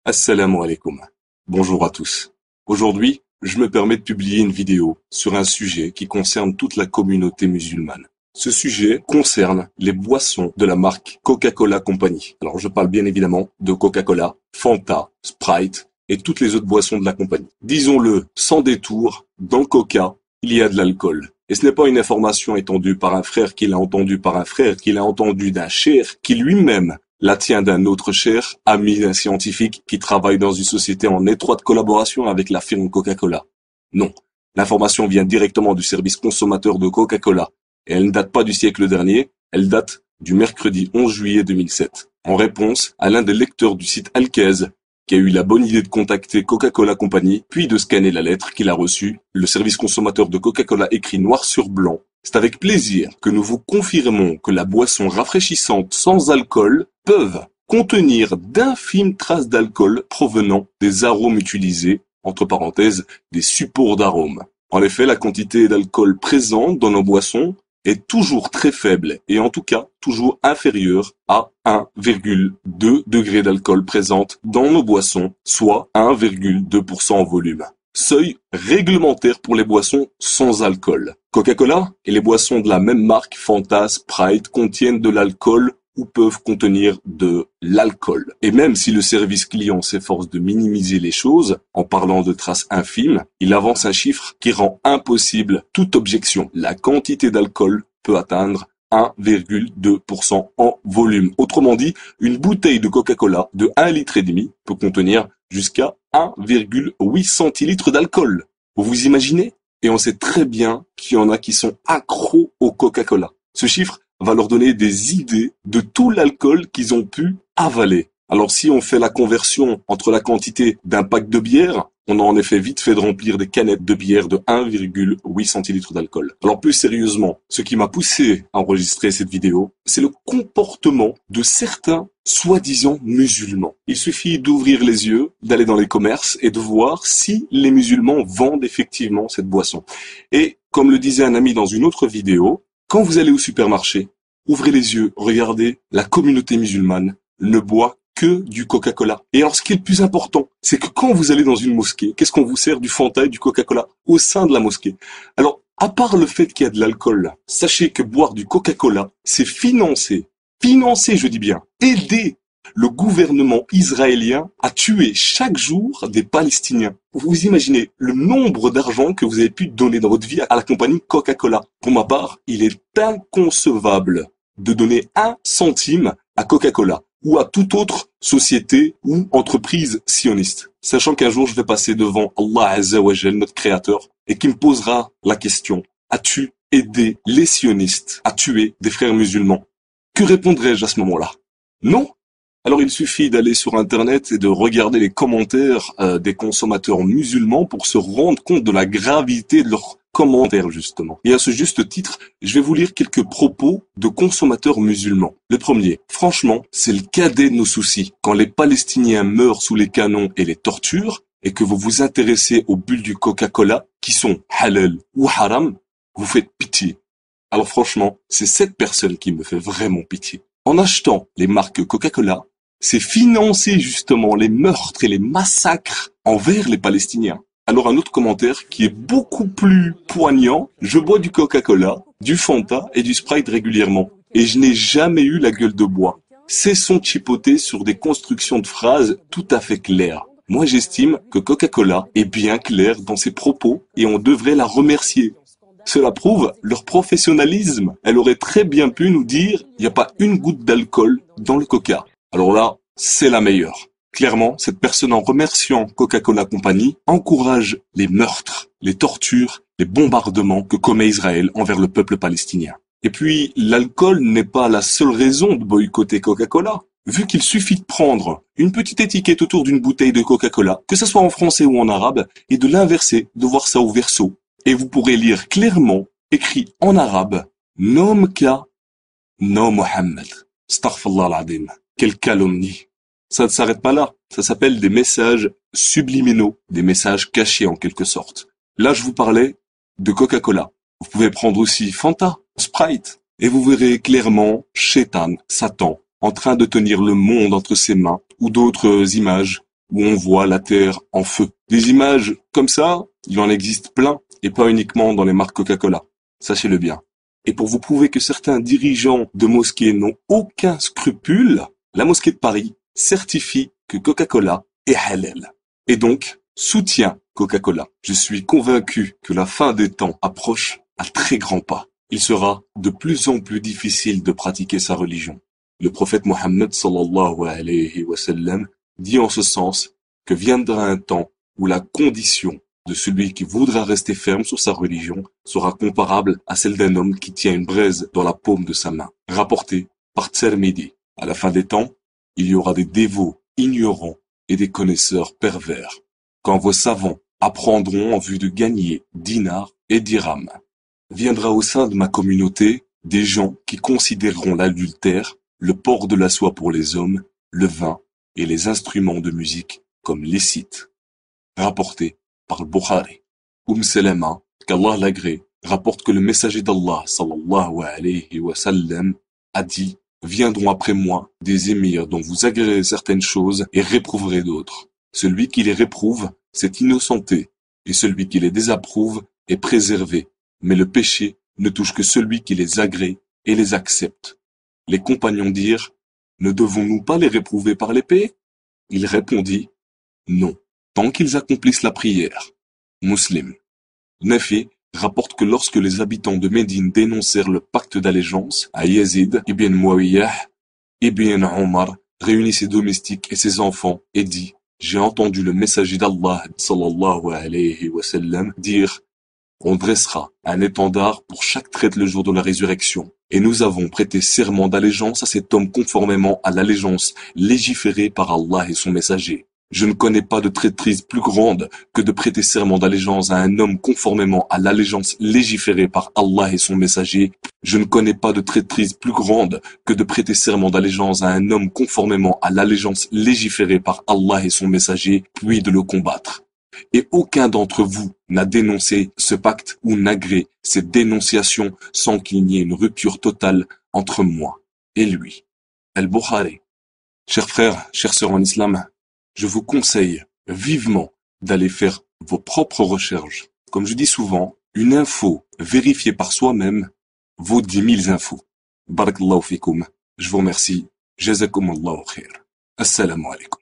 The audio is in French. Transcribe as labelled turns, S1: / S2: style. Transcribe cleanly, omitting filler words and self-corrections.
S1: Assalamu alaikum. Bonjour à tous. Aujourd'hui, je me permets de publier une vidéo sur un sujet qui concerne toute la communauté musulmane. Ce sujet concerne les boissons de la marque Coca-Cola Company. Alors je parle bien évidemment de Coca-Cola, Fanta, Sprite et toutes les autres boissons de la compagnie. Disons-le sans détour, dans le Coca, il y a de l'alcool. Et ce n'est pas une information étendue par un frère qui l'a entendu par un frère, qui l'a entendu d'un cheikh, qui lui-même la tient d'un autre cher, ami d'un scientifique qui travaille dans une société en étroite collaboration avec la firme Coca-Cola. Non, l'information vient directement du service consommateur de Coca-Cola et elle ne date pas du siècle dernier, elle date du mercredi 11 juillet 2007. En réponse à l'un des lecteurs du site Alkez qui a eu la bonne idée de contacter Coca-Cola Company, puis de scanner la lettre qu'il a reçue, le service consommateur de Coca-Cola écrit noir sur blanc. C'est avec plaisir que nous vous confirmons que la boisson rafraîchissante sans alcool peuvent contenir d'infimes traces d'alcool provenant des arômes utilisés, entre parenthèses, des supports d'arômes. En effet, la quantité d'alcool présente dans nos boissons est toujours très faible et en tout cas toujours inférieure à 1,2 degré d'alcool présente dans nos boissons, soit 1,2% en volume. Seuil réglementaire pour les boissons sans alcool. Coca-Cola et les boissons de la même marque Fanta, Sprite contiennent de l'alcool ou peuvent contenir de l'alcool. Et même si le service client s'efforce de minimiser les choses en parlant de traces infimes, il avance un chiffre qui rend impossible toute objection. La quantité d'alcool peut atteindre 1,2% en volume. Autrement dit, une bouteille de Coca-Cola de 1,5 litre peut contenir jusqu'à 1,8 centilitres d'alcool. Vous imaginez? Et on sait très bien qu'il y en a qui sont accros au Coca-Cola. Ce chiffre va leur donner des idées de tout l'alcool qu'ils ont pu avaler. Alors si on fait la conversion entre la quantité d'un pack de bière, on a en effet vite fait de remplir des canettes de bière de 1,8 centilitres d'alcool. Alors plus sérieusement, ce qui m'a poussé à enregistrer cette vidéo, c'est le comportement de certains soi-disant musulmans. Il suffit d'ouvrir les yeux, d'aller dans les commerces et de voir si les musulmans vendent effectivement cette boisson. Et comme le disait un ami dans une autre vidéo, quand vous allez au supermarché, ouvrez les yeux, regardez, la communauté musulmane ne boit que du Coca-Cola. Et alors ce qui est le plus important, c'est que quand vous allez dans une mosquée, qu'est-ce qu'on vous sert? Du Fanta et du Coca-Cola au sein de la mosquée. Alors, à part le fait qu'il y a de l'alcool, sachez que boire du Coca-Cola, c'est financer, je dis bien, aider le gouvernement israélien à tuer chaque jour des Palestiniens. Vous imaginez le nombre d'argent que vous avez pu donner dans votre vie à la compagnie Coca-Cola. Pour ma part, il est inconcevable de donner 1 centime à Coca-Cola ou à toute autre société ou entreprise sioniste. Sachant qu'un jour je vais passer devant Allah Azza wa Jal, notre créateur, et qui me posera la question: as-tu aidé les sionistes à tuer des frères musulmans? Que répondrai-je à ce moment-là? Non. Alors il suffit d'aller sur internet et de regarder les commentaires des consommateurs musulmans pour se rendre compte de la gravité de leurs commentaires justement. Et à ce juste titre, je vais vous lire quelques propos de consommateurs musulmans. Le premier: franchement, c'est le cadet de nos soucis. Quand les Palestiniens meurent sous les canons et les tortures, et que vous vous intéressez aux bulles du Coca-Cola, qui sont halal ou haram, vous faites pitié. Alors franchement, c'est cette personne qui me fait vraiment pitié. En achetant les marques Coca-Cola, c'est financer justement les meurtres et les massacres envers les Palestiniens. Alors un autre commentaire qui est beaucoup plus poignant: je bois du Coca-Cola, du Fanta et du Sprite régulièrement, et je n'ai jamais eu la gueule de bois. Cessons de chipoter sur des constructions de phrases tout à fait claires. Moi j'estime que Coca-Cola est bien claire dans ses propos et on devrait la remercier. Cela prouve leur professionnalisme. Elle aurait très bien pu nous dire: il n'y a pas une goutte d'alcool dans le Coca. Alors là, c'est la meilleure. Clairement, cette personne, en remerciant Coca-Cola Company, encourage les meurtres, les tortures, les bombardements que commet Israël envers le peuple palestinien. Et puis, l'alcool n'est pas la seule raison de boycotter Coca-Cola. Vu qu'il suffit de prendre une petite étiquette autour d'une bouteille de Coca-Cola, que ce soit en français ou en arabe, et de l'inverser, de voir ça au verso. Et vous pourrez lire clairement, écrit en arabe: Nomka, no Mohammed. Astaghfirullah al-Azim. Quelle calomnie. Ça ne s'arrête pas là. Ça s'appelle des messages subliminaux, des messages cachés en quelque sorte. Là, je vous parlais de Coca-Cola. Vous pouvez prendre aussi Fanta, Sprite, et vous verrez clairement Shaitan, Satan, en train de tenir le monde entre ses mains, ou d'autres images, où on voit la terre en feu. Des images comme ça, il en existe plein, et pas uniquement dans les marques Coca-Cola. Sachez-le bien. Et pour vous prouver que certains dirigeants de mosquées n'ont aucun scrupule, la mosquée de Paris certifie que Coca-Cola est halal. Et donc, soutient Coca-Cola. Je suis convaincu que la fin des temps approche à très grands pas. Il sera de plus en plus difficile de pratiquer sa religion. Le prophète Mohammed sallallahu alayhi wa sallam dit en ce sens que viendra un temps où la condition de celui qui voudra rester ferme sur sa religion sera comparable à celle d'un homme qui tient une braise dans la paume de sa main. Rapporté par Tirmidhi. À la fin des temps, il y aura des dévots ignorants et des connaisseurs pervers. Quand vos savants apprendront en vue de gagner dinars et dirhams. Viendra au sein de ma communauté des gens qui considéreront l'adultère, le port de la soie pour les hommes, le vin et les instruments de musique comme licites. Rapporté par le Bukhari. Salama, qu'Allah l'agrée, rapporte que le messager d'Allah sallallahu alayhi wa sallam a dit: viendront après moi des émirs dont vous agréerez certaines choses et réprouverez d'autres. Celui qui les réprouve s'est innocenté, et celui qui les désapprouve est préservé. Mais le péché ne touche que celui qui les agrée et les accepte. Les compagnons dirent: ne devons-nous pas les réprouver par l'épée? Il répondit: non, tant qu'ils accomplissent la prière. Muslim. Nafi rapporte que lorsque les habitants de Médine dénoncèrent le pacte d'allégeance à Yazid ibn Muawiyah, ibn Omar réunit ses domestiques et ses enfants et dit: j'ai entendu le messager d'Allah sallallahu alayhi wa sallam dire: on dressera un étendard pour chaque traite le jour de la résurrection. Et nous avons prêté serment d'allégeance à cet homme conformément à l'allégeance légiférée par Allah et son messager. Je ne connais pas de traîtrise plus grande que de prêter serment d'allégeance à un homme conformément à l'allégeance légiférée par Allah et son messager. Je ne connais pas de traîtrise plus grande que de prêter serment d'allégeance à un homme conformément à l'allégeance légiférée par Allah et son messager, puis de le combattre. Et aucun d'entre vous n'a dénoncé ce pacte ou n'agré cette dénonciation sans qu'il n'y ait une rupture totale entre moi et lui. Al-Bukhari. Chers frères, chères sœurs en islam, je vous conseille vivement d'aller faire vos propres recherches. Comme je dis souvent, une info vérifiée par soi-même vaut 10 000 infos. Barakallahu fikoum. Je vous remercie. Jazakumullahu khair. Assalamu alaikum.